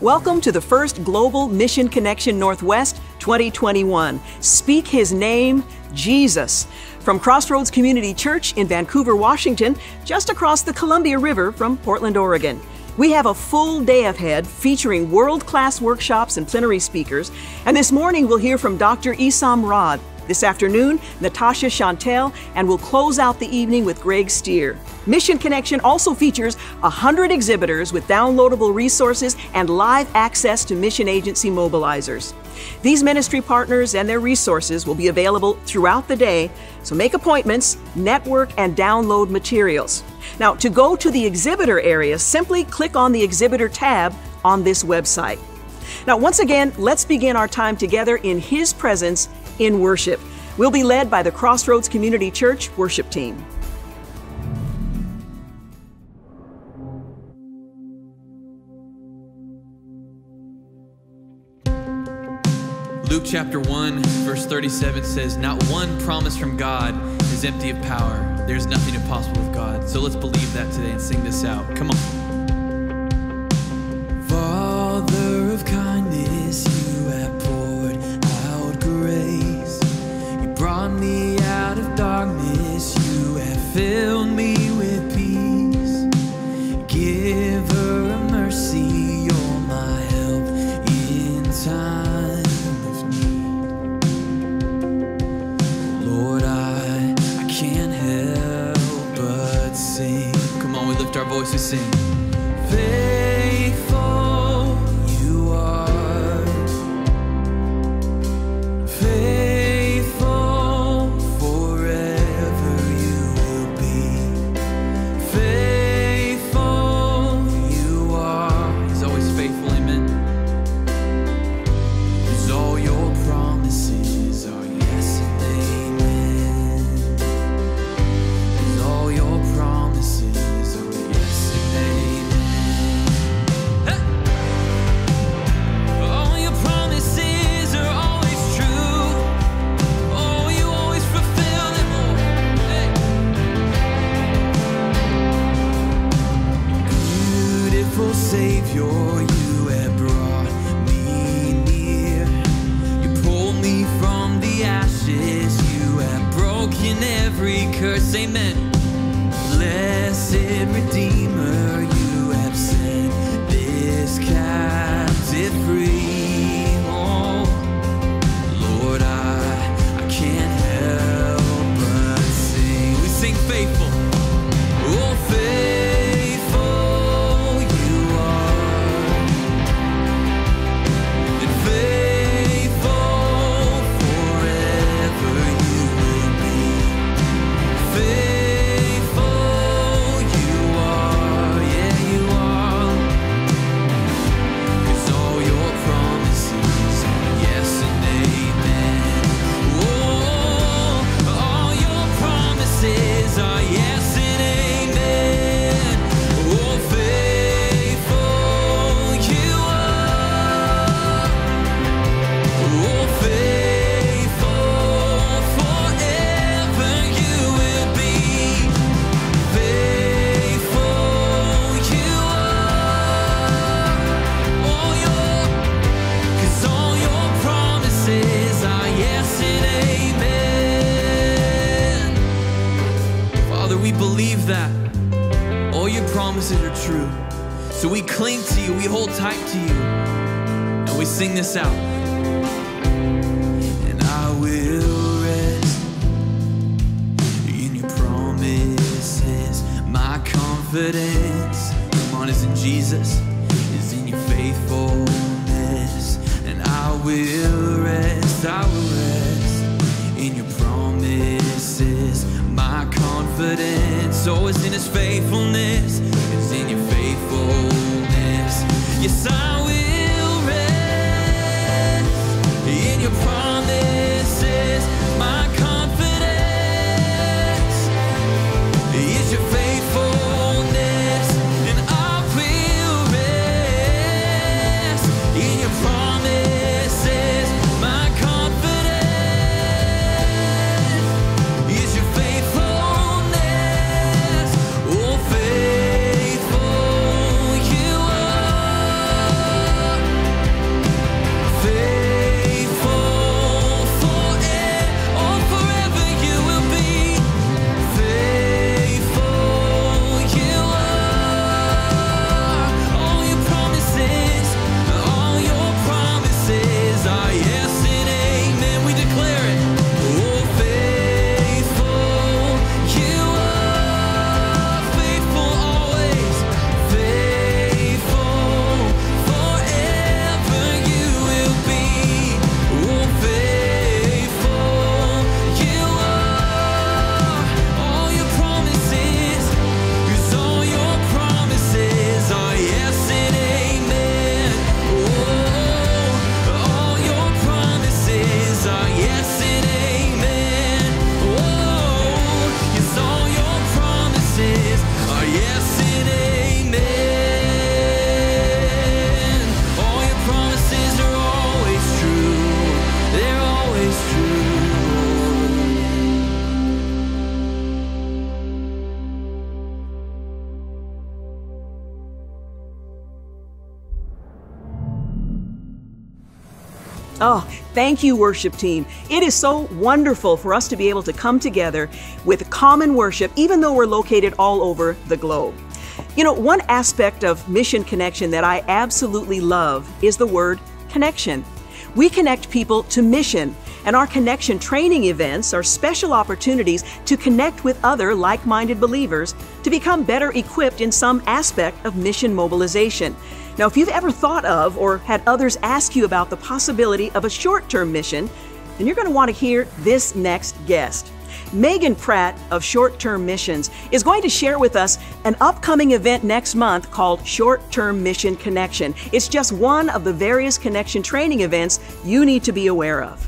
Welcome to the first Global Mission Connection Northwest 2021. Speak His name, Jesus. From Crossroads Community Church in Vancouver, Washington, just across the Columbia River from Portland, Oregon. We have a full day ahead featuring world-class workshops and plenary speakers. And this morning we'll hear from Dr. Esam Rod. This afternoon, Natasha Chantel, and we'll close out the evening with Greg Stier. Mission Connection also features 100 exhibitors with downloadable resources and live access to mission agency mobilizers. These ministry partners and their resources will be available throughout the day, so make appointments, network, and download materials. Now, to go to the exhibitor area, simply click on the exhibitor tab on this website. Now, once again, let's begin our time together in His presence in worship. We'll be led by the Crossroads Community Church worship team. Luke chapter 1, verse 37 says, "Not one promise from God is empty of power. There's nothing impossible with God." So let's believe that today and sing this out. Come on. Father of kindness, you have poured out grace. You brought me out of darkness. You have filled me with peace. Giver of mercy, you're my help in time of need. Lord, I can't help but sing. Come on, we lift our voices, sing. Faithful you are, faithful forever you will be. Faithful you are. He's always faithful, amen. 'Cause all your promises are yes and amen. 'Cause all your promises are yes and amen. All your promises are always true. Oh, you always fulfill them all. Hey. Beautiful Savior, you have brought me near. You pulled me from the ashes. You have broken every curse. Amen. Blessed Redeemer, you have set this captive free. Oh, Lord, I can't help but sing. We sing faithful. Oh, faithful you are, and faithful forever you will be. Faithful you are, yeah you are. 'Cause all your promises are yes and amen. Oh, all your promises are yes and amen. Oh, faithful you are. Oh, faithful forever you will be. Faithful you are. Oh, 'cause all your promises are yes and amen. Father, we believe that all your promises are true. So we cling to you, we hold tight to you, and we sing this out. And I will rest in your promises. My confidence, come on, is in Jesus, is in your faithfulness. And I will rest in your promises. My confidence, oh, is in His faithfulness, is in your faithfulness. Yes, I will rest in your promises. My confidence is your faithfulness, and I will rest in your promises. My confidence is your faithfulness. Oh, faith. Oh, thank you, worship team. It is so wonderful for us to be able to come together with common worship, even though we're located all over the globe. You know, one aspect of Mission Connection that I absolutely love is the word connection. We connect people to mission, and our connection training events are special opportunities to connect with other like-minded believers to become better equipped in some aspect of mission mobilization. Now, if you've ever thought of or had others ask you about the possibility of a short-term mission, then you're going to want to hear this next guest. Megan Pratt of Short Term Missions is going to share with us an upcoming event next month called Short Term Mission Connection. It's just one of the various connection training events you need to be aware of.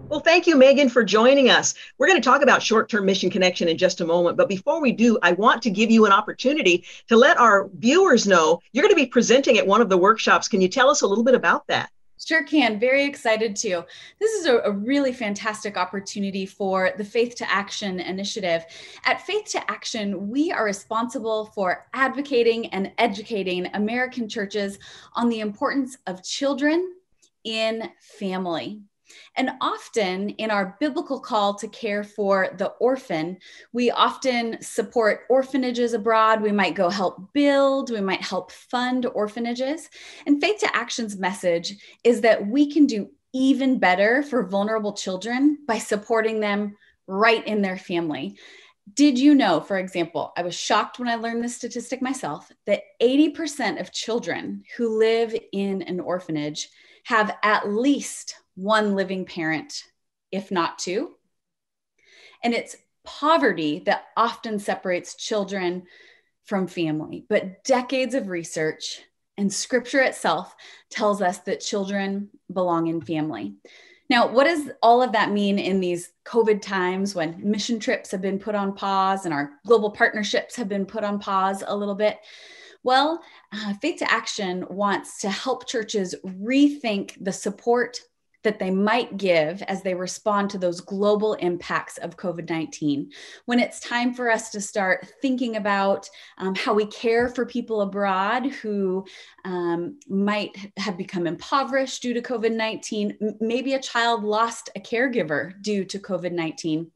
Well, thank you, Megan, for joining us. We're going to talk about short-term mission connection in just a moment. But before we do, I want to give you an opportunity to let our viewers know you're going to be presenting at one of the workshops. Can you tell us a little bit about that? Sure can. Very excited to. This is a really fantastic opportunity for the Faith to Action initiative. At Faith to Action, we are responsible for advocating and educating American churches on the importance of children in family. And often in our biblical call to care for the orphan, we often support orphanages abroad. We might go help build, we might help fund orphanages. And Faith to Action's message is that we can do even better for vulnerable children by supporting them right in their family. Did you know, for example, I was shocked when I learned this statistic myself, that 80% of children who live in an orphanage have at least one living parent, if not two. And it's poverty that often separates children from family. But decades of research and scripture itself tells us that children belong in family. Now, what does all of that mean in these COVID times when mission trips have been put on pause and our global partnerships have been put on pause a little bit? Well, Faith to Action wants to help churches rethink the support that they might give as they respond to those global impacts of COVID-19. When it's time for us to start thinking about how we care for people abroad who might have become impoverished due to COVID-19, maybe a child lost a caregiver due to COVID-19.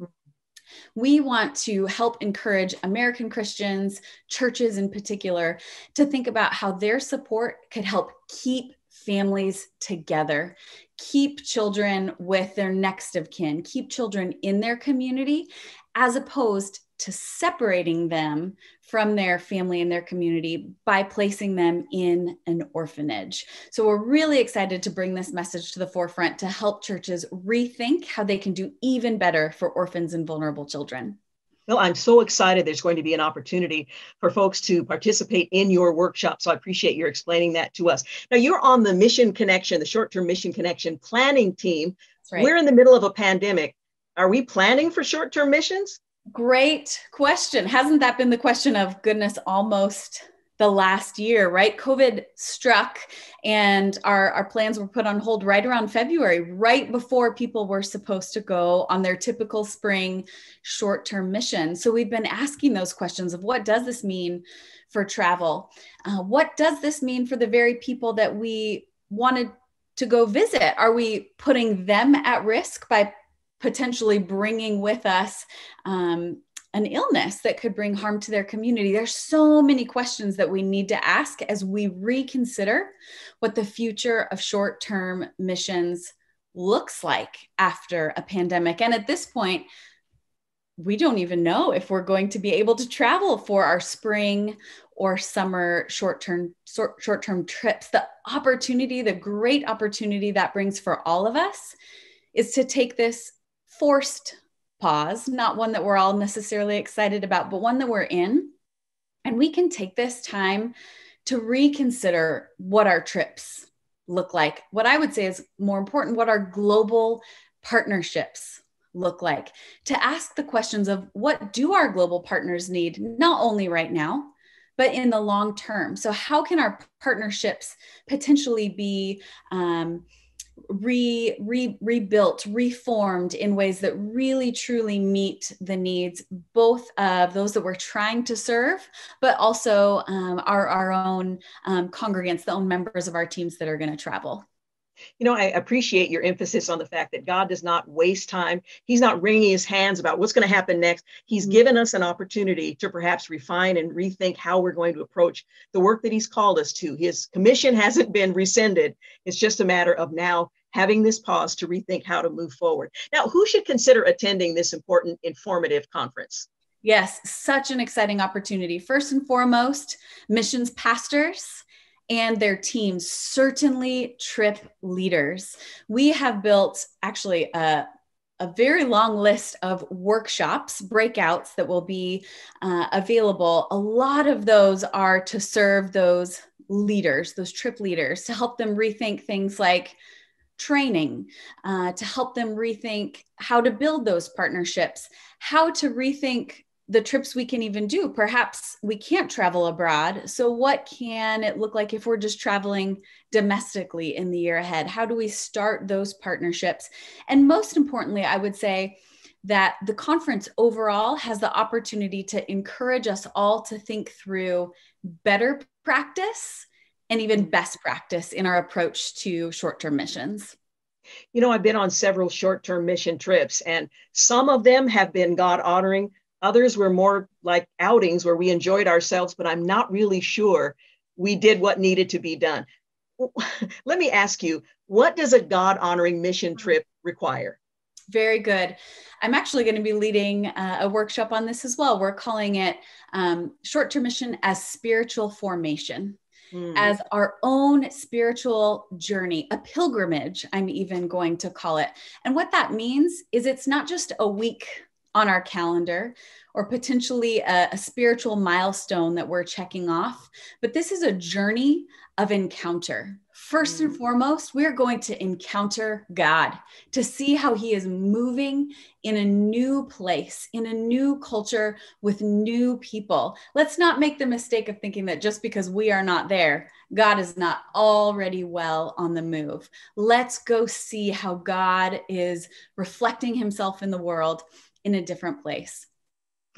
We want to help encourage American Christians, churches in particular, to think about how their support could help keep families together, keep children with their next of kin, keep children in their community, as opposed to separating them from their family and their community by placing them in an orphanage. So we're really excited to bring this message to the forefront to help churches rethink how they can do even better for orphans and vulnerable children. Well, I'm so excited there's going to be an opportunity for folks to participate in your workshop. So I appreciate your explaining that to us. Now, you're on the Mission Connection, the Short-Term Mission Connection planning team. That's right. We're in the middle of a pandemic. Are we planning for short-term missions? Great question. Hasn't that been the question of, goodness, almost the last year, right? COVID struck and our plans were put on hold right around February, right before people were supposed to go on their typical spring short-term mission. So we've been asking those questions of, what does this mean for travel? What does this mean for the very people that we wanted to go visit? Are we putting them at risk by potentially bringing with us an illness that could bring harm to their community? There's so many questions that we need to ask as we reconsider what the future of short-term missions looks like after a pandemic. And at this point, we don't even know if we're going to be able to travel for our spring or summer short-term trips. The opportunity, the great opportunity that brings for all of us is to take this forced pause, not one that we're all necessarily excited about, but one that we're in. And we can take this time to reconsider what our trips look like. What I would say is more important, what our global partnerships look like. To ask the questions of, what do our global partners need, not only right now, but in the long term? So how can our partnerships potentially be rebuilt, reformed in ways that really truly meet the needs, both of those that we're trying to serve, but also our own congregants, the own members of our teams that are going to travel. You know, I appreciate your emphasis on the fact that God does not waste time. He's not wringing his hands about what's going to happen next. He's given us an opportunity to perhaps refine and rethink how we're going to approach the work that he's called us to. His commission hasn't been rescinded. It's just a matter of now having this pause to rethink how to move forward. Now, who should consider attending this important, informative conference? Yes, such an exciting opportunity. First and foremost, missions pastors and their teams, certainly trip leaders. We have built actually a very long list of workshops, breakouts that will be available. A lot of those are to serve those leaders, those trip leaders, to help them rethink things like training, to help them rethink how to build those partnerships, how to rethink the trips we can even do. Perhaps we can't travel abroad. So what can it look like if we're just traveling domestically in the year ahead? How do we start those partnerships? And most importantly, I would say that the conference overall has the opportunity to encourage us all to think through better practice and even best practice in our approach to short-term missions. You know, I've been on several short-term mission trips, and some of them have been God-honoring. Others were more like outings where we enjoyed ourselves, but I'm not really sure we did what needed to be done. Let me ask you, what does a God-honoring mission trip require? Very good. I'm actually going to be leading a workshop on this as well. We're calling it short-term mission as spiritual formation, as our own spiritual journey, a pilgrimage, I'm even going to call it. And what that means is it's not just a week on our calendar or potentially a spiritual milestone that we're checking off, but this is a journey of encounter. First and foremost, we're going to encounter God, to see how he is moving in a new place, in a new culture with new people. Let's not make the mistake of thinking that just because we are not there, God is not already well on the move. Let's go see how God is reflecting himself in the world in a different place.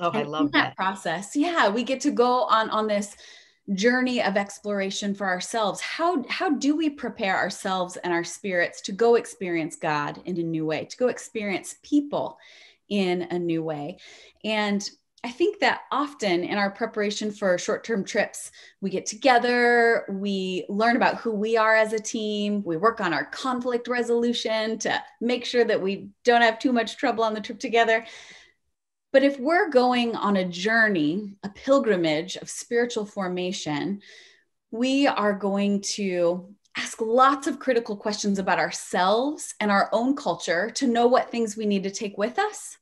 Oh, I love that process. Yeah, we get to go on this journey of exploration for ourselves. How do we prepare ourselves and our spirits to go experience God in a new way, to go experience people in a new way? And I think that often in our preparation for short-term trips, we get together, we learn about who we are as a team, we work on our conflict resolution to make sure that we don't have too much trouble on the trip together. But if we're going on a journey, a pilgrimage of spiritual formation, we are going to ask lots of critical questions about ourselves and our own culture to know what things we need to take with us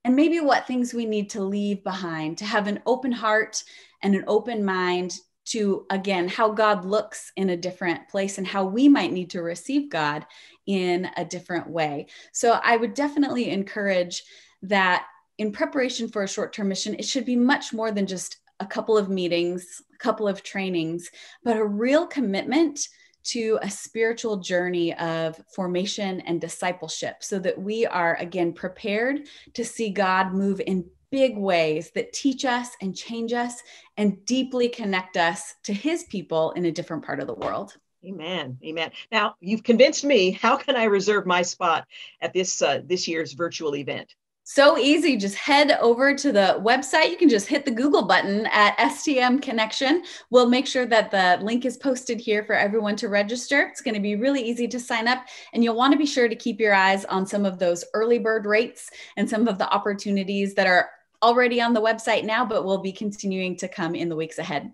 and maybe what things we need to leave behind, to have an open heart and an open mind to, again, how God looks in a different place and how we might need to receive God in a different way. So I would definitely encourage that in preparation for a short-term mission, it should be much more than just a couple of meetings, a couple of trainings, but a real commitment to a spiritual journey of formation and discipleship so that we are, again, prepared to see God move in big ways that teach us and change us and deeply connect us to his people in a different part of the world. Amen. Amen. Now, you've convinced me. How can I reserve my spot at this year's virtual event? So easy. Just head over to the website. You can just hit the Google button at STM Connection. We'll make sure that the link is posted here for everyone to register. It's going to be really easy to sign up, and you'll want to be sure to keep your eyes on some of those early bird rates and some of the opportunities that are already on the website now, but will be continuing to come in the weeks ahead.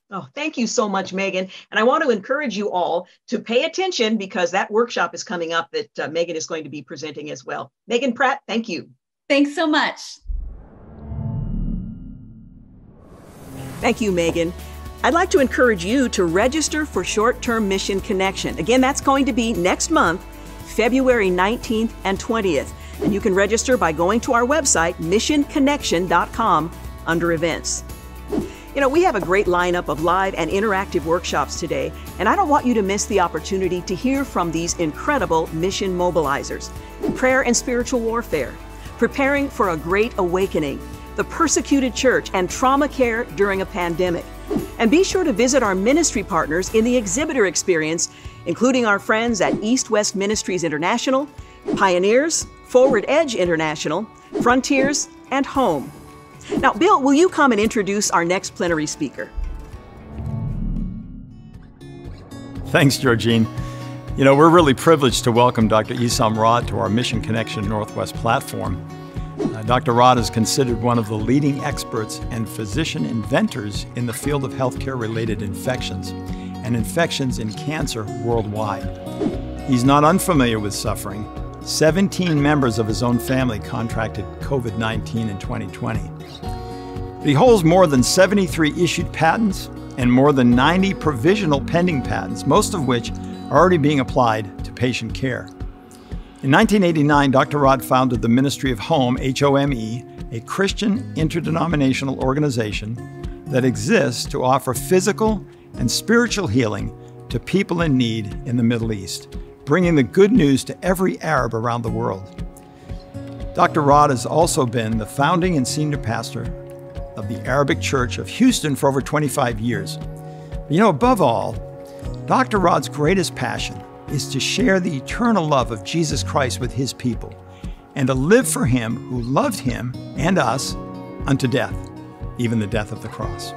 Oh, thank you so much, Megan. And I want to encourage you all to pay attention because that workshop is coming up that Megan is going to be presenting as well. Megan Pratt, thank you. Thanks so much. Thank you, Megan. I'd like to encourage you to register for Short-Term Mission Connection. Again, that's going to be next month, February 19th and 20th. And you can register by going to our website, missionconnection.com, under events. You know, we have a great lineup of live and interactive workshops today, and I don't want you to miss the opportunity to hear from these incredible mission mobilizers. Prayer and spiritual warfare, preparing for a great awakening, the persecuted church, and trauma care during a pandemic. And be sure to visit our ministry partners in the exhibitor experience, including our friends at East West Ministries International, Pioneers, Forward Edge International, Frontiers, and Home. Now, Bill, will you come and introduce our next plenary speaker? Thanks, Georgine. You know, we're really privileged to welcome Dr. Esam Rod to our Mission Connection Northwest platform. Dr. Rod is considered one of the leading experts and physician inventors in the field of healthcare-related infections and infections in cancer worldwide. He's not unfamiliar with suffering. 17 members of his own family contracted COVID-19 in 2020. He holds more than 73 issued patents and more than 90 provisional pending patents, most of which are already being applied to patient care. In 1989, Dr. Rod founded the Ministry of Home, HOME, a Christian interdenominational organization that exists to offer physical and spiritual healing to people in need in the Middle East, bringing the good news to every Arab around the world. Dr. Rod has also been the founding and senior pastor of the Arabic Church of Houston for over 25 years. You know, above all, Dr. Rod's greatest passion is to share the eternal love of Jesus Christ with his people and to live for him who loved him and us unto death, even the death of the cross.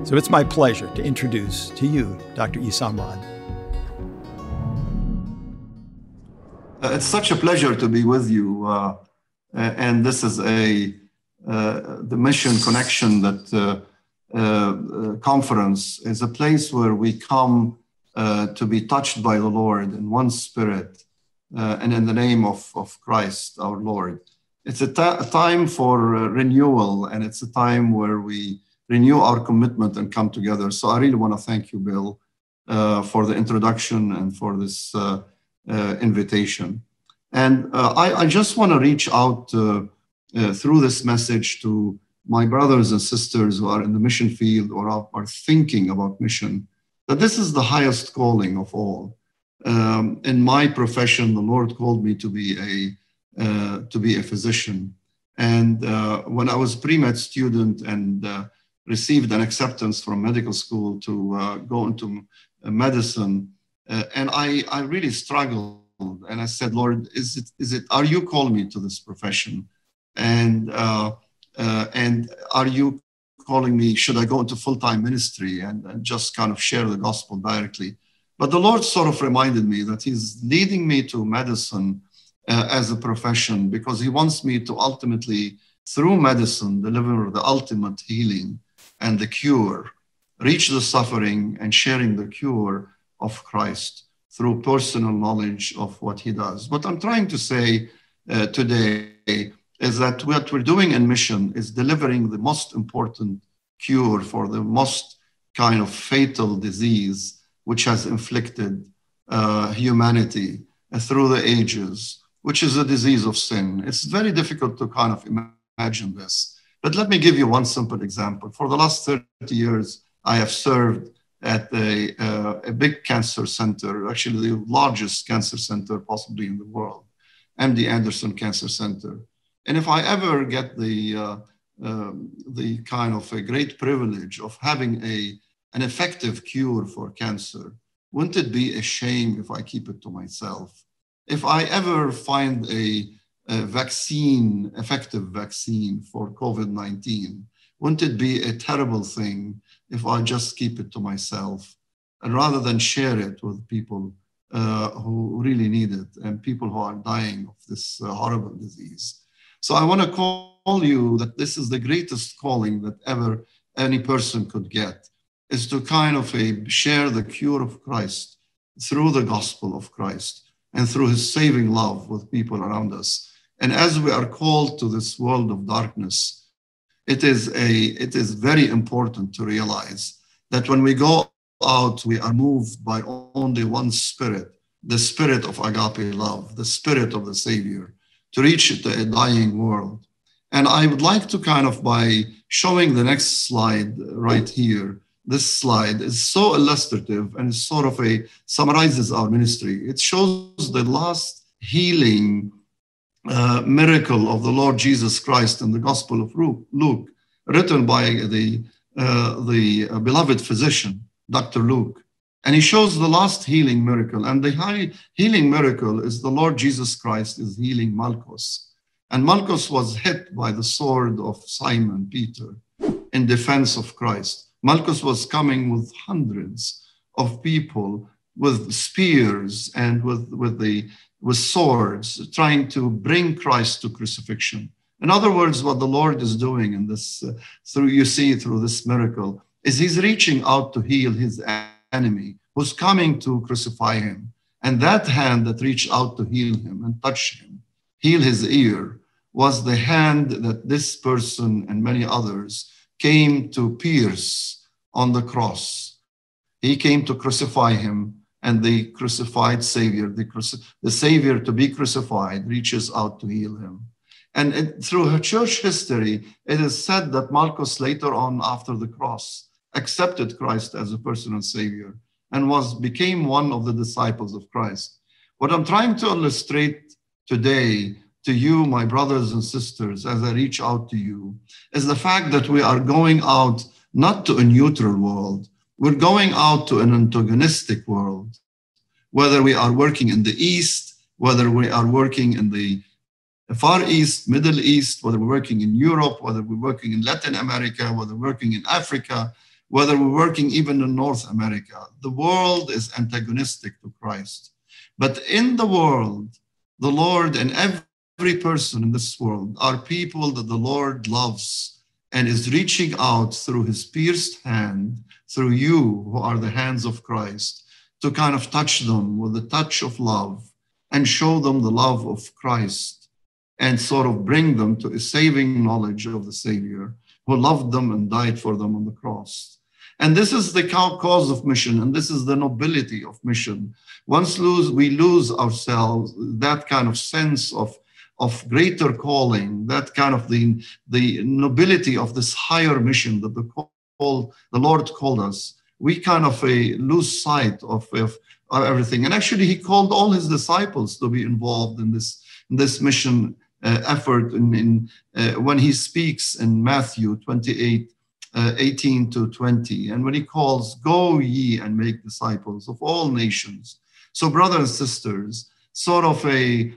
So it's my pleasure to introduce to you Dr. Esam Rod. It's such a pleasure to be with you, and this is the Mission Connection that conference is a place where we come to be touched by the Lord in one spirit and in the name of Christ our Lord. It's a time for renewal, and it's a time where we renew our commitment and come together. So I really want to thank you, Bill, for the introduction and for this invitation. And I just want to reach out through this message to my brothers and sisters who are in the mission field or are thinking about mission, that this is the highest calling of all. In my profession, the Lord called me to be a physician. And when I was a pre-med student and received an acceptance from medical school to go into medicine, and I really struggled. And I said, Lord, are you calling me to this profession? And are you calling me, should I go into full-time ministry and just kind of share the gospel directly? But the Lord sort of reminded me that he's leading me to medicine as a profession, because he wants me to ultimately, through medicine, deliver the ultimate healing and the cure, reach the suffering and sharing the cure of Christ through personal knowledge of what he does. What I'm trying to say today is that what we're doing in mission is delivering the most important cure for the most kind of fatal disease which has inflicted humanity through the ages, which is a disease of sin. It's very difficult to kind of imagine this. But let me give you one simple example. For the last 30 years, I have served at a big cancer center, actually the largest cancer center possibly in the world, MD Anderson Cancer Center. And if I ever get the kind of a great privilege of having an effective cure for cancer, wouldn't it be a shame if I keep it to myself? If I ever find a vaccine, effective vaccine for COVID-19, wouldn't it be a terrible thing if I just keep it to myself, and rather than share it with people who really need it and people who are dying of this horrible disease? So I want to call you that this is the greatest calling that ever any person could get, is to kind of share the cure of Christ through the gospel of Christ and through his saving love with people around us. And as we are called to this world of darkness, it is very important to realize that when we go out, we are moved by only one spirit, the spirit of agape love, the spirit of the Savior, to reach a dying world. And I would like to kind of, by showing the next slide right here. This slide is so illustrative and sort of summarizes our ministry. It shows the last healing miracle of the Lord Jesus Christ in the Gospel of Luke, written by the beloved physician, Dr. Luke. And he shows the last healing miracle. And the healing miracle is the Lord Jesus Christ is healing Malchus. And Malchus was hit by the sword of Simon Peter in defense of Christ. Malchus was coming with hundreds of people with spears and with swords, trying to bring Christ to crucifixion. In other words, what the Lord is doing in this, through this miracle, is he's reaching out to heal his enemy who's coming to crucify him. And that hand that reached out to heal him and touch him, heal his ear, was the hand that this person and many others came to pierce on the cross. He came to crucify him, and the crucified Savior, the Savior to be crucified, reaches out to heal him. And through her church history, it is said that Malchus later on after the cross accepted Christ as a personal Savior and became one of the disciples of Christ. What I'm trying to illustrate today to you, my brothers and sisters, as I reach out to you, is the fact that we are going out not to a neutral world. We're going out to an antagonistic world, whether we are working in the East, whether we are working in the Far East, Middle East, whether we're working in Europe, whether we're working in Latin America, whether we're working in Africa, whether we're working even in North America. The world is antagonistic to Christ. But in the world, the Lord and every person in this world are people that the Lord loves and is reaching out through his pierced hand, through you who are the hands of Christ, to kind of touch them with the touch of love and show them the love of Christ and sort of bring them to a saving knowledge of the Savior who loved them and died for them on the cross. And this is the cause of mission, and this is the nobility of mission. Once we lose ourselves, that kind of sense of greater calling, that kind of the nobility of this higher mission that the Lord called us, we kind of lose sight of everything. And actually, he called all his disciples to be involved in this mission effort when he speaks in Matthew 28, 18 to 20. And when he calls, go ye and make disciples of all nations. So brothers and sisters, sort of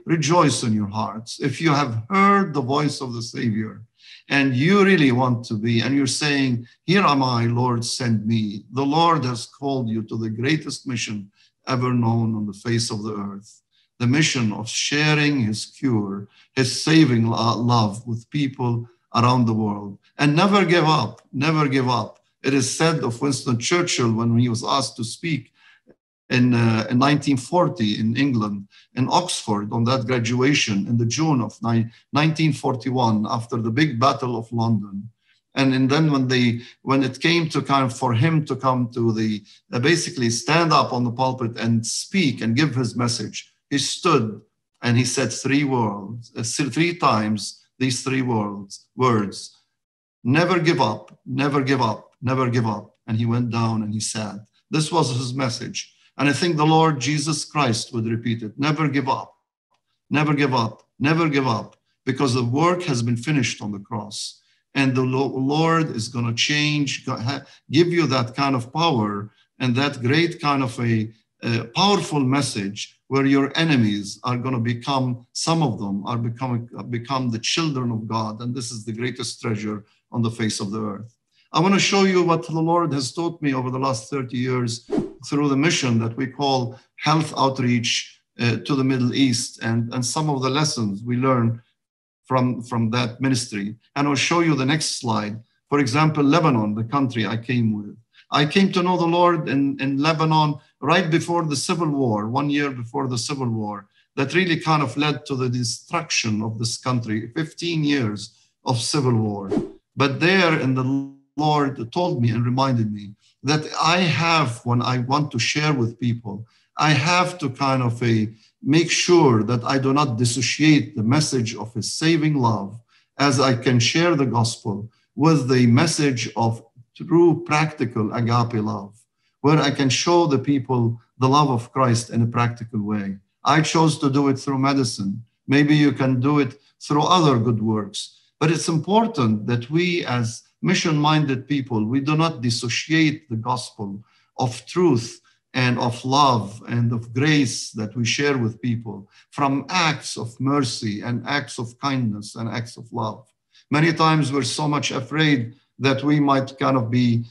rejoice in your hearts. If you have heard the voice of the Savior and you really want to be, and you're saying, here am I, Lord, send me. The Lord has called you to the greatest mission ever known on the face of the earth. The mission of sharing his cure, his saving love with people around the world. And never give up, never give up. It is said of Winston Churchill when he was asked to speak in 1940 in England, in Oxford, on that graduation in the June of 1941, after the big Battle of London. And then when it came to kind of for him to come to basically stand up on the pulpit and speak and give his message, he stood and he said three times these three words, never give up, never give up, never give up. And he went down and he sat. This was his message. And I think the Lord Jesus Christ would repeat it. Never give up, never give up, never give up, because the work has been finished on the cross. And the Lord is going to change, give you that kind of power and that great kind of a powerful message where your enemies are going to become, some of them are become the children of God. And this is the greatest treasure on the face of the earth. I want to show you what the Lord has taught me over the last 30 years through the mission that we call health outreach to the Middle East, and some of the lessons we learn from that ministry. And I'll show you the next slide. For example, Lebanon, the country I came with. I came to know the Lord in Lebanon right before the Civil War, 1 year before the Civil War, that really kind of led to the destruction of this country, 15 years of civil war. But there, and the Lord told me and reminded me that I have, when I want to share with people, I have to kind of make sure that I do not dissociate the message of his saving love as I can share the gospel with the message of true practical agape love, where I can show the people the love of Christ in a practical way. I chose to do it through medicine. Maybe you can do it through other good works. But it's important that we, as mission-minded people, we do not dissociate the gospel of truth and of love and of grace that we share with people from acts of mercy and acts of kindness and acts of love. Many times we're so much afraid that we might kind of be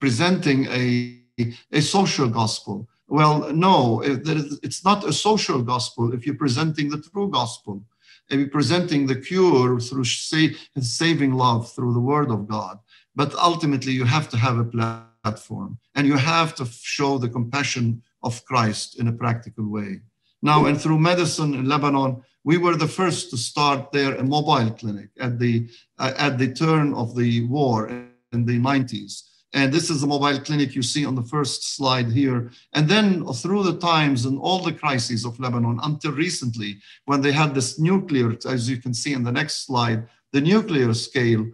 presenting a social gospel. Well, no, it's not a social gospel if you're presenting the true gospel. If you're presenting the cure through saving love through the word of God. But ultimately, you have to have a platform, and you have to show the compassion of Christ in a practical way. Now, and through medicine in Lebanon, we were the first to start there a mobile clinic at the turn of the war in the 90s. And this is the mobile clinic you see on the first slide here. And then through the times and all the crises of Lebanon until recently, when they had this nuclear, as you can see in the next slide, the nuclear scale,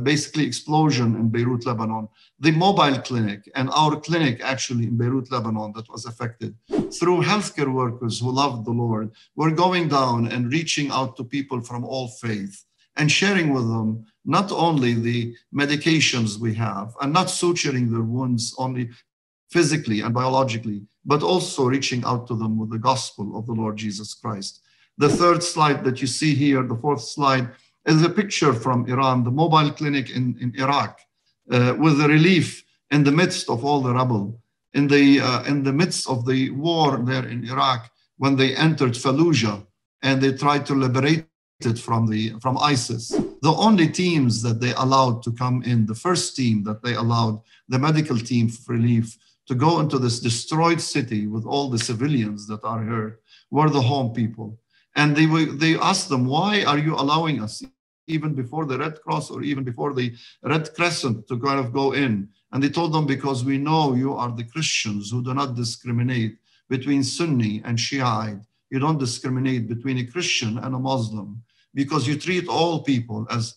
basically explosion in Beirut, Lebanon, the mobile clinic and our clinic actually in Beirut, Lebanon that was affected through healthcare workers who loved the Lord, were going down and reaching out to people from all faiths and sharing with them not only the medications we have and not suturing their wounds only physically and biologically, but also reaching out to them with the gospel of the Lord Jesus Christ. The third slide that you see here, the fourth slide, is a picture from Iran, the mobile clinic in Iraq, with the relief in the midst of all the rubble, in the midst of the war there in Iraq, when they entered Fallujah and they tried to liberate it from ISIS. The only teams that they allowed to come in, the first team that they allowed, the medical team for relief, to go into this destroyed city with all the civilians that are hurt, were the home people. And they asked them, why are you allowing us, even before the Red Cross or even before the Red Crescent, to kind of go in? And they told them, because we know you are the Christians who do not discriminate between Sunni and Shiite. You don't discriminate between a Christian and a Muslim, because you treat all people as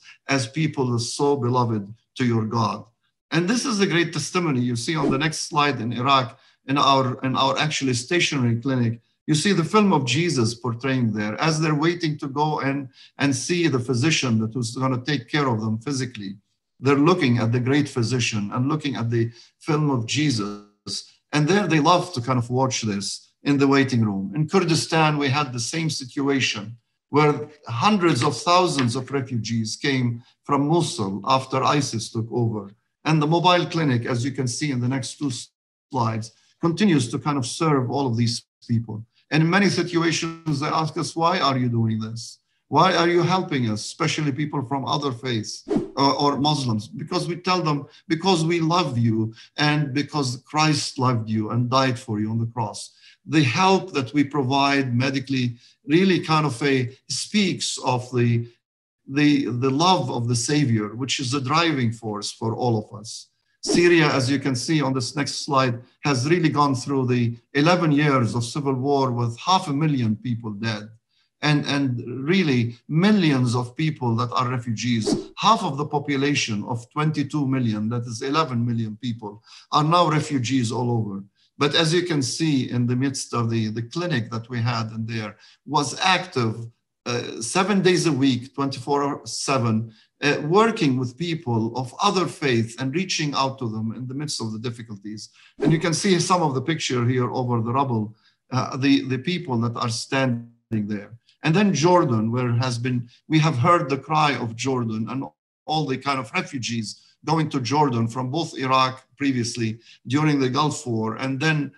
people as so beloved to your God. And this is a great testimony. You see on the next slide in Iraq, in our actually stationary clinic, you see the film of Jesus portraying there as they're waiting to go in and see the physician that was going to take care of them physically. They're looking at the great physician and looking at the film of Jesus. And there they love to kind of watch this in the waiting room. In Kurdistan, we had the same situation where hundreds of thousands of refugees came from Mosul after ISIS took over. And the mobile clinic, as you can see in the next two slides, continues to kind of serve all of these people. And in many situations, they ask us, why are you doing this? Why are you helping us, especially people from other faiths or Muslims? Because we tell them, because we love you and because Christ loved you and died for you on the cross. The help that we provide medically really kind of speaks of the love of the Savior, which is the driving force for all of us. Syria, as you can see on this next slide, has really gone through the 11 years of civil war with 500,000 people dead. And really millions of people that are refugees. Half of the population of 22 million, that is 11 million people, are now refugees all over. But as you can see in the midst of the clinic that we had in there was active 7 days a week, 24/7, working with people of other faiths and reaching out to them in the midst of the difficulties. And you can see some of the picture here over the rubble, the people that are standing there. And then Jordan, where we have heard the cry of Jordan and all the kind of refugees going to Jordan from both Iraq previously during the Gulf War and then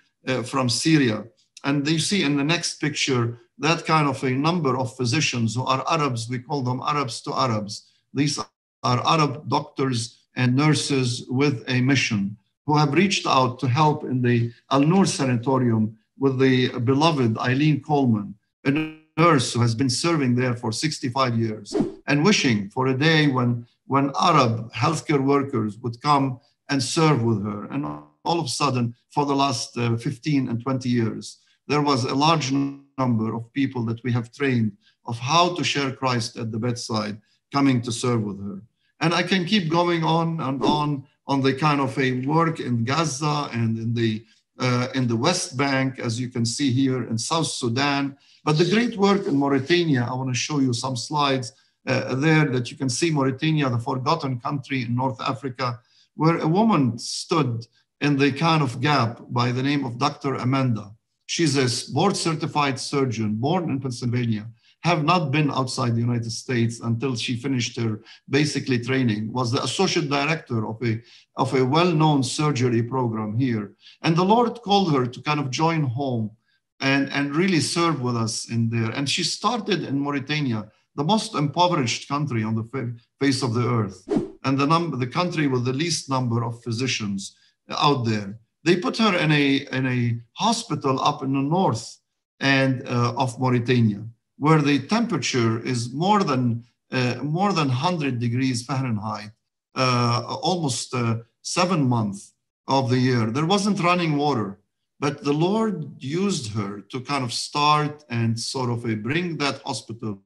from Syria. And you see in the next picture, that kind of a number of physicians who are Arabs, we call them Arabs to Arabs. These are Arab doctors and nurses with a mission who have reached out to help in the Al-Nur Sanatorium with the beloved Eileen Coleman, a nurse who has been serving there for 65 years and wishing for a day when Arab healthcare workers would come and serve with her. And all of a sudden, for the last 15 and 20 years, there was a large number of people that we have trained of how to share Christ at the bedside coming to serve with her. And I can keep going on and on the kind of a work in Gaza and in the West Bank, as you can see here in South Sudan. But the great work in Mauritania, I want to show you some slides there that you can see Mauritania, the forgotten country in North Africa, where a woman stood in the kind of gap by the name of Dr. Amanda. She's a board-certified surgeon, born in Pennsylvania, have not been outside the United States until she finished her basically training, was the associate director of a well-known surgery program here. And the Lord called her to kind of join home and really serve with us in there. And she started in Mauritania, the most impoverished country on the face of the earth, and the country with the least number of physicians out there. They put her in a hospital up in the north and of Mauritania, where the temperature is more than 100 degrees Fahrenheit, almost 7 months of the year. There wasn't running water, but the Lord used her to kind of start and sort of bring that hospital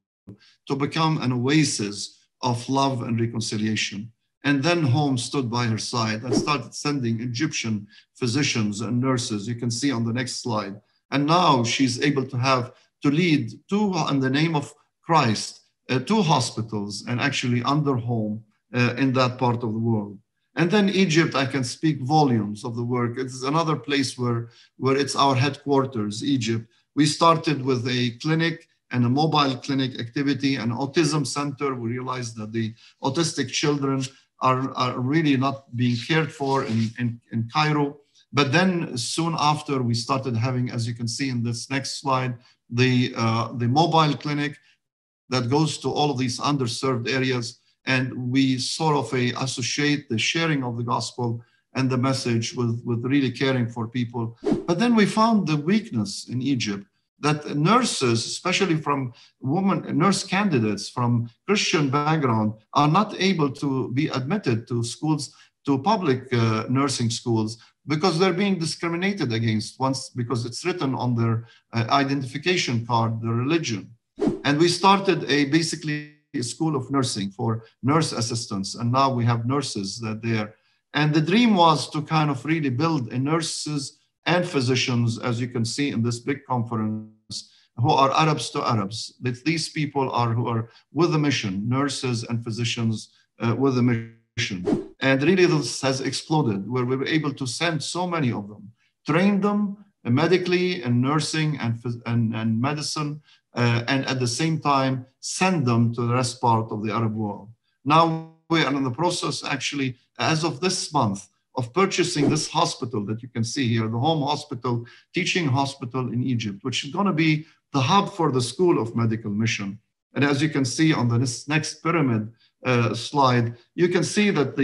to become an oasis of love and reconciliation. And then home stood by her side and started sending Egyptian physicians and nurses. You can see on the next slide. And now she's able to lead in the name of Christ, 2 hospitals and actually under home in that part of the world. And then Egypt, I can speak volumes of the work. It's another place where it's our headquarters, Egypt. We started with a clinic and a mobile clinic activity, an autism center. We realized that the autistic children are really not being cared for in Cairo. But then soon after, we started having, as you can see in this next slide, the mobile clinic that goes to all of these underserved areas. And we sort of associate the sharing of the gospel and the message with really caring for people. But then we found the weakness in Egypt that nurses, especially from nurse candidates from Christian background, are not able to be admitted to schools, to public nursing schools, because they're being discriminated against because it's written on their identification card, their religion. And we started basically a school of nursing for nurse assistants. And now we have nurses that there. And the dream was to kind of really build a nurses and physicians, as you can see in this big conference, who are Arabs to Arabs. That these people who are with the mission, nurses and physicians with the mission. And really this has exploded, where we were able to send so many of them, train them medically and nursing and medicine, and at the same time, send them to the rest part of the Arab world. Now we are in the process, actually, as of this month, of purchasing this hospital that you can see here, the home hospital, teaching hospital in Egypt, which is going to be the hub for the School of Medical Mission. And as you can see on this next pyramid slide, you can see that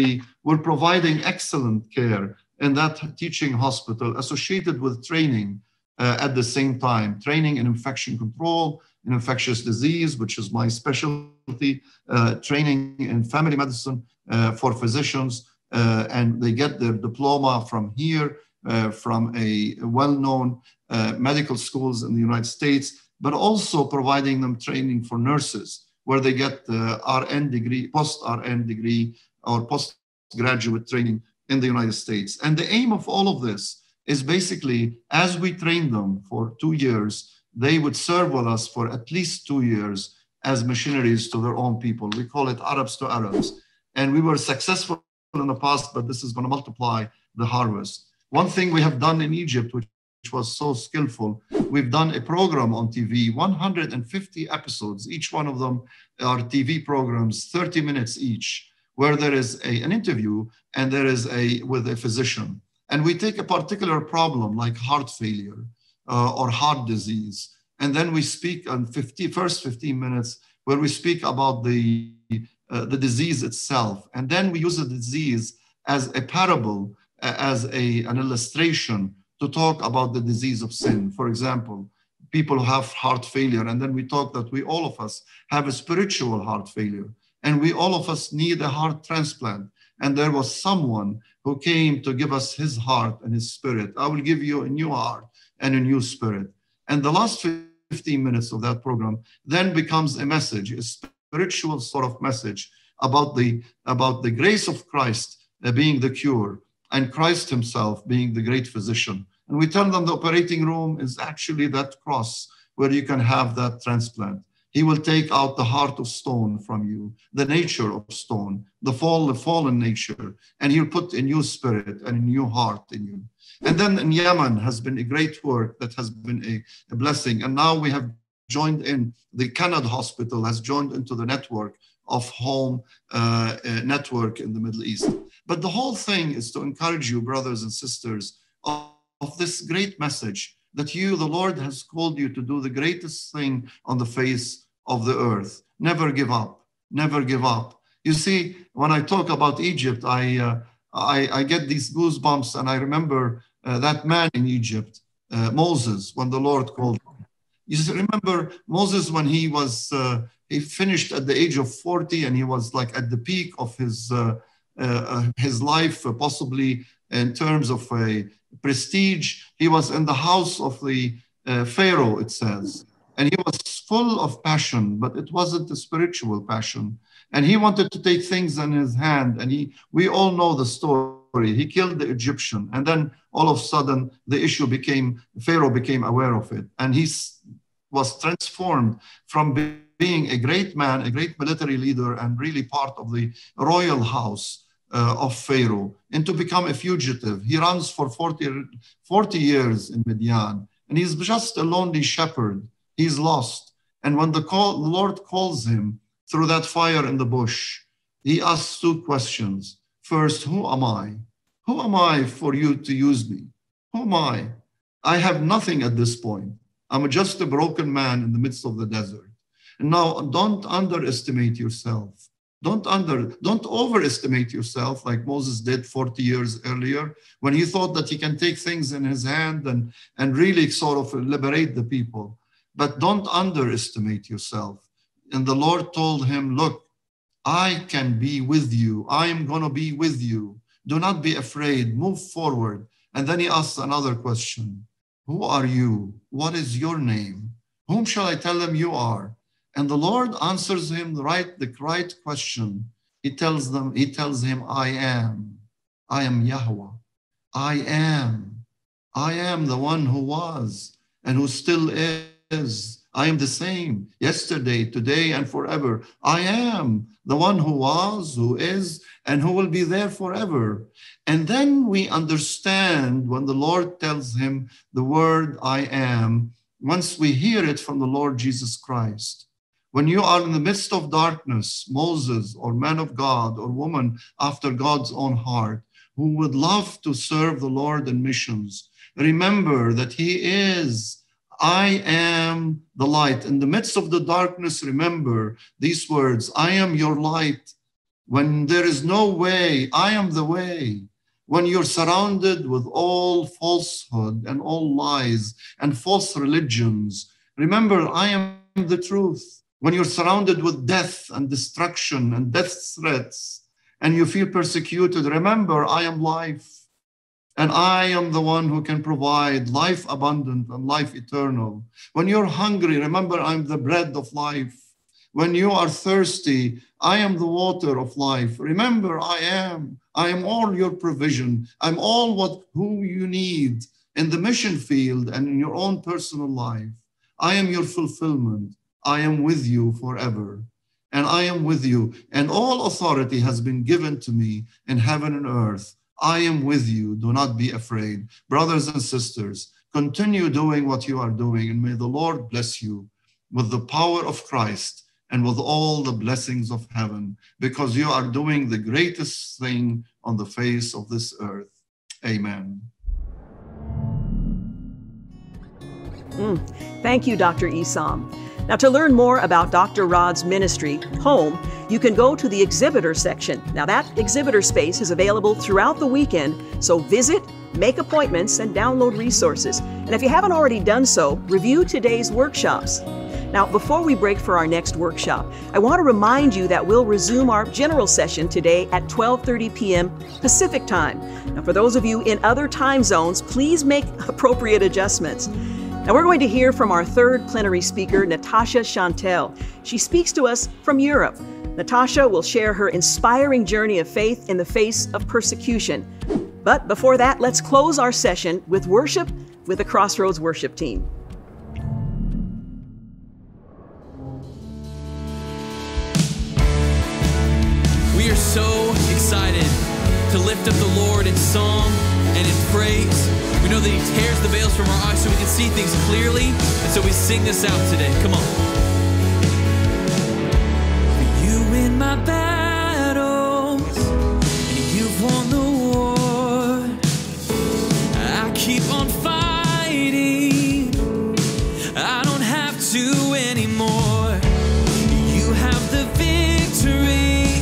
we're providing excellent care in that teaching hospital associated with training at the same time, training in infection control, in infectious disease, which is my specialty, training in family medicine for physicians, and they get their diploma from here, from a well-known medical schools in the United States, but also providing them training for nurses, where they get the RN degree, post-RN degree, or postgraduate training in the United States. And the aim of all of this is basically, as we train them for 2 years, they would serve with us for at least 2 years as missionaries to their own people. We call it Arabs to Arabs. And we were successful in the past, but this is going to multiply the harvest. One thing we have done in Egypt, which was so skillful, we've done a program on TV, 150 episodes. Each one of them are TV programs, 30 minutes each, where there is an interview and there is with a physician. And we take a particular problem like heart failure or heart disease. And then we speak on first 15 minutes where we speak about the disease itself. And then we use the disease as a parable, as an illustration to talk about the disease of sin. For example, people who have heart failure, and then we talk that all of us have a spiritual heart failure, and all of us need a heart transplant. And there was someone who came to give us his heart and his spirit. I will give you a new heart and a new spirit. And the last 15 minutes of that program then becomes a message, a spiritual sort of message about the grace of Christ being the cure and Christ himself being the great physician. And we tell them the operating room is actually that cross where you can have that transplant. He will take out the heart of stone from you, the nature of stone, the fallen nature, and he'll put a new spirit and a new heart in you. And then in Yemen has been a great work that has been a blessing. And now we have joined in, the Canada Hospital has joined into the network of home network in the Middle East. But the whole thing is to encourage you, brothers and sisters, of this great message that the Lord has called you to do the greatest thing on the face of the earth. Never give up. Never give up. You see, when I talk about Egypt, I get these goosebumps, and I remember that man in Egypt, Moses, when the Lord called him. You remember Moses when he was, he finished at the age of 40, and he was like at the peak of his life, possibly in terms of prestige. He was in the house of the Pharaoh, it says, and he was full of passion, but it wasn't a spiritual passion. And he wanted to take things in his hand, and we all know the story. He killed the Egyptian, and then all of a sudden the issue Pharaoh became aware of it, and he was transformed from being a great man, a great military leader, and really part of the royal house of Pharaoh, into become a fugitive. He runs for 40 years in Midian, and he's just a lonely shepherd. He's lost. And when the Lord calls him through that fire in the bush, he asks two questions. First, who am I? Who am I for you to use me? Who am I? I have nothing at this point. I'm just a broken man in the midst of the desert. And now, don't underestimate yourself. Don't overestimate yourself like Moses did 40 years earlier, when he thought that he can take things in his hand and really sort of liberate the people. But don't underestimate yourself. And the Lord told him, look, I can be with you. I am going to be with you. Do not be afraid. Move forward. And then he asks another question. Who are you? What is your name? Whom shall I tell them you are? And the Lord answers him the right question. He tells him, I am. I am Yahweh. I am. I am the one who was and who still is. I am the same yesterday, today, and forever. I am the one who was, who is, and who will be there forever. And then we understand when the Lord tells him the word I am, once we hear it from the Lord Jesus Christ. When you are in the midst of darkness, Moses, or man of God, or woman after God's own heart, who would love to serve the Lord in missions, remember that he is, I am the light. In the midst of the darkness, remember these words, I am your light. When there is no way, I am the way. When you're surrounded with all falsehood and all lies and false religions, remember, I am the truth. When you're surrounded with death and destruction and death threats, and you feel persecuted, remember, I am life. And I am the one who can provide life abundant and life eternal. When you're hungry, remember, I'm the bread of life. When you are thirsty, I am the water of life. Remember, I am all your provision. I'm all who you need in the mission field and in your own personal life. I am your fulfillment. I am with you forever. And I am with you. And all authority has been given to me in heaven and earth. I am with you. Do not be afraid. Brothers and sisters, continue doing what you are doing, and may the Lord bless you with the power of Christ and with all the blessings of heaven, because you are doing the greatest thing on the face of this earth. Amen. Thank you, Dr. Essam. Now, to learn more about Dr. Rod's ministry, Home, you can go to the exhibitor section. Now, that exhibitor space is available throughout the weekend, so visit, make appointments, and download resources. And if you haven't already done so, review today's workshops. Now, before we break for our next workshop, I want to remind you that we'll resume our general session today at 12:30 p.m. Pacific time. Now, for those of you in other time zones, please make appropriate adjustments. Now we're going to hear from our third plenary speaker, Natasha Chantel. She speaks to us from Europe. Natasha will share her inspiring journey of faith in the face of persecution. But before that, let's close our session with worship with the Crossroads worship team. We are so excited to lift up the Lord in song and in praise. We know that He tears the veils from our eyes so we can see things clearly, and so we sing this out today. Come on. You win my battles, and you've won the war. I keep on fighting. I don't have to anymore. You have the victory,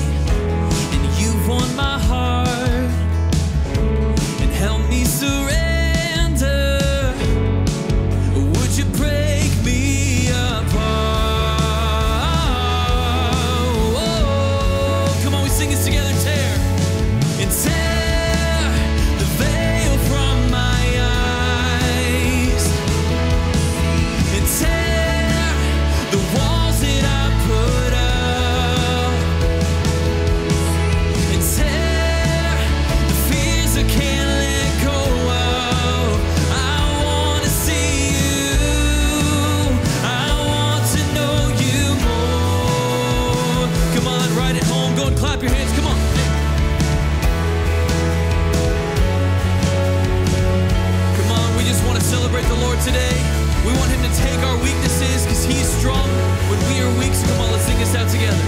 and you've won my heart, and help me surrender. Would you break me apart? Oh, come on, we sing this together. Tear and tear the veil from my eyes, and tear the walls that I put up, and tear the fears I can't let go of. I wanna see you, I want to know you more. Come on, right at home, go and clap your hands, come on. Come on, we just want to celebrate the Lord today. We want Him to take our weaknesses because He's strong when we are weak. So come on, let's sing this out together.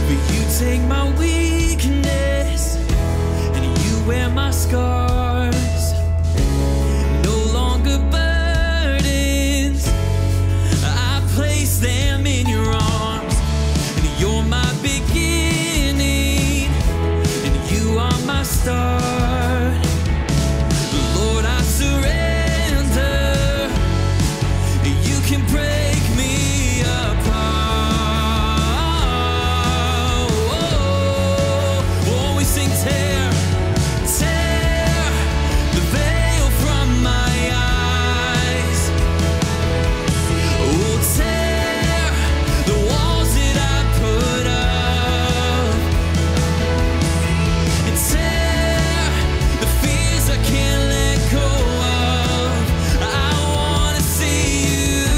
But you take my weakness and you wear my scars. No longer burdens, I place them in your arms. And you're my beginning, and you are my start. Lord, I surrender. You can break me apart. Oh, we sing tear, tear the veil from my eyes. Oh, tear the walls that I put up, and tear the fears I can't let go of. I wanna see you,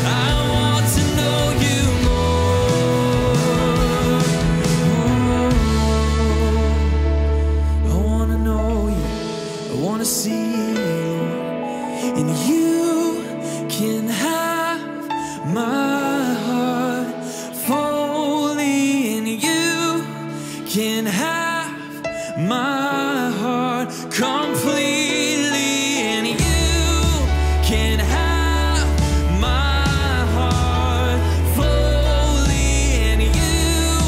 I want to know you more. I wanna know you, I wanna see you, and you can have my heart fully, and you can have my heart completely, and you can have my heart fully, and you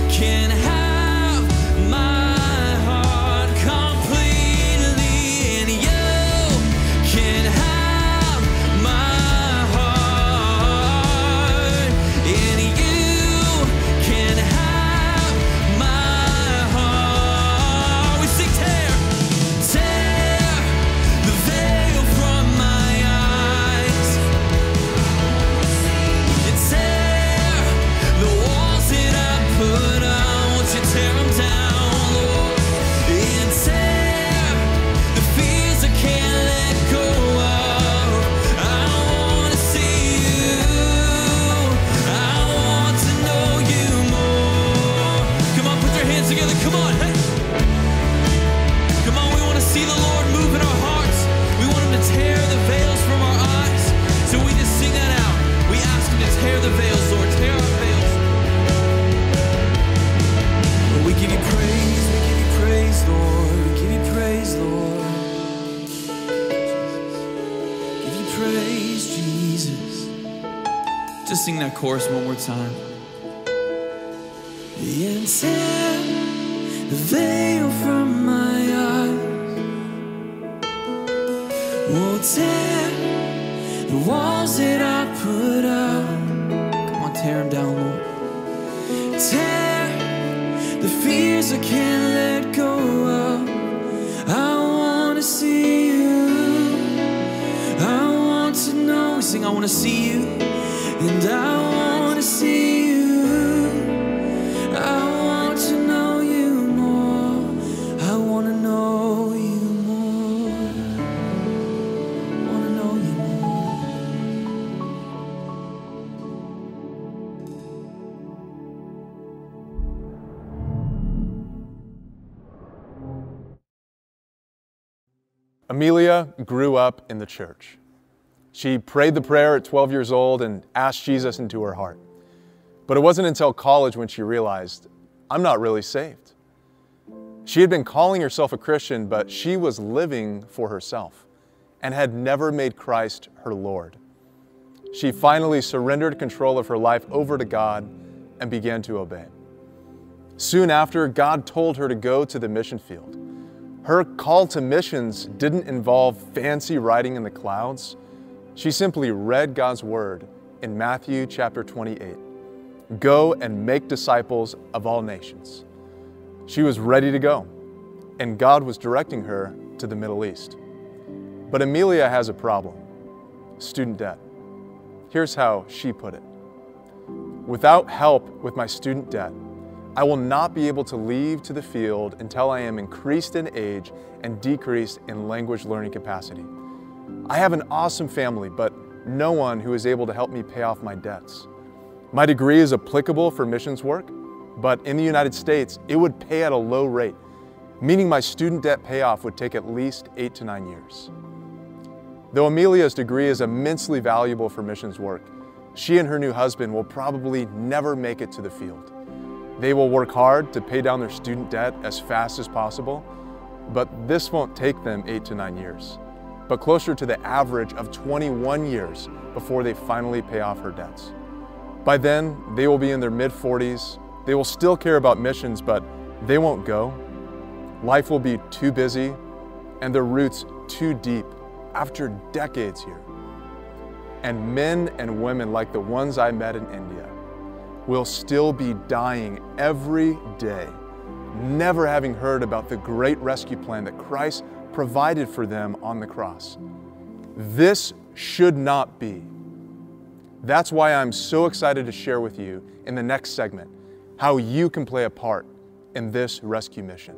can have my heart completely, and you can have my heart, and you can have my heart. We sing tear, tear the veil from my eyes, and tear the walls that I put on. Won't you tear them down, Lord? And tear the fears I can't let go of. I wanna see you, I want to know you more. Come on, put your hands together, come on, hey. Come on, we want to see the Lord move in our hearts. We want Him to tear the veils from our eyes. So we just sing that out. We ask Him to tear the veils, Lord, tear our veils. Lord, we give you praise, Lord. We give you praise, Lord. Give you praise, Jesus. Just sing that chorus one more time. And tear the veil from my eyes. Oh, tear the walls that I put up. Come on, tear them down, Lord. Tear the fears I can't let go of. I wanna see you, I want to see you, and I want to see you. I want to know you more. I want to know you more. I want to know you more. Amelia grew up in the church. She prayed the prayer at 12 years old and asked Jesus into her heart. But it wasn't until college when she realized, I'm not really saved. She had been calling herself a Christian, but she was living for herself and had never made Christ her Lord. She finally surrendered control of her life over to God and began to obey. Soon after, God told her to go to the mission field. Her call to missions didn't involve fancy writing in the clouds. She simply read God's word in Matthew chapter 28. Go and make disciples of all nations. She was ready to go, and God was directing her to the Middle East. But Amelia has a problem: student debt. Here's how she put it. Without help with my student debt, I will not be able to leave to the field until I am increased in age and decreased in language learning capacity. I have an awesome family, but no one who is able to help me pay off my debts. My degree is applicable for missions work, but in the United States, it would pay at a low rate, meaning my student debt payoff would take at least 8 to 9 years. Though Amelia's degree is immensely valuable for missions work, she and her new husband will probably never make it to the field. They will work hard to pay down their student debt as fast as possible, but this won't take them 8 to 9 years, but closer to the average of 21 years before they finally pay off her debts. By then, they will be in their mid-40s. They will still care about missions, but they won't go. Life will be too busy and their roots too deep after decades here. And men and women like the ones I met in India will still be dying every day, never having heard about the great rescue plan that Christ provided for them on the cross. This should not be. That's why I'm so excited to share with you in the next segment how you can play a part in this rescue mission.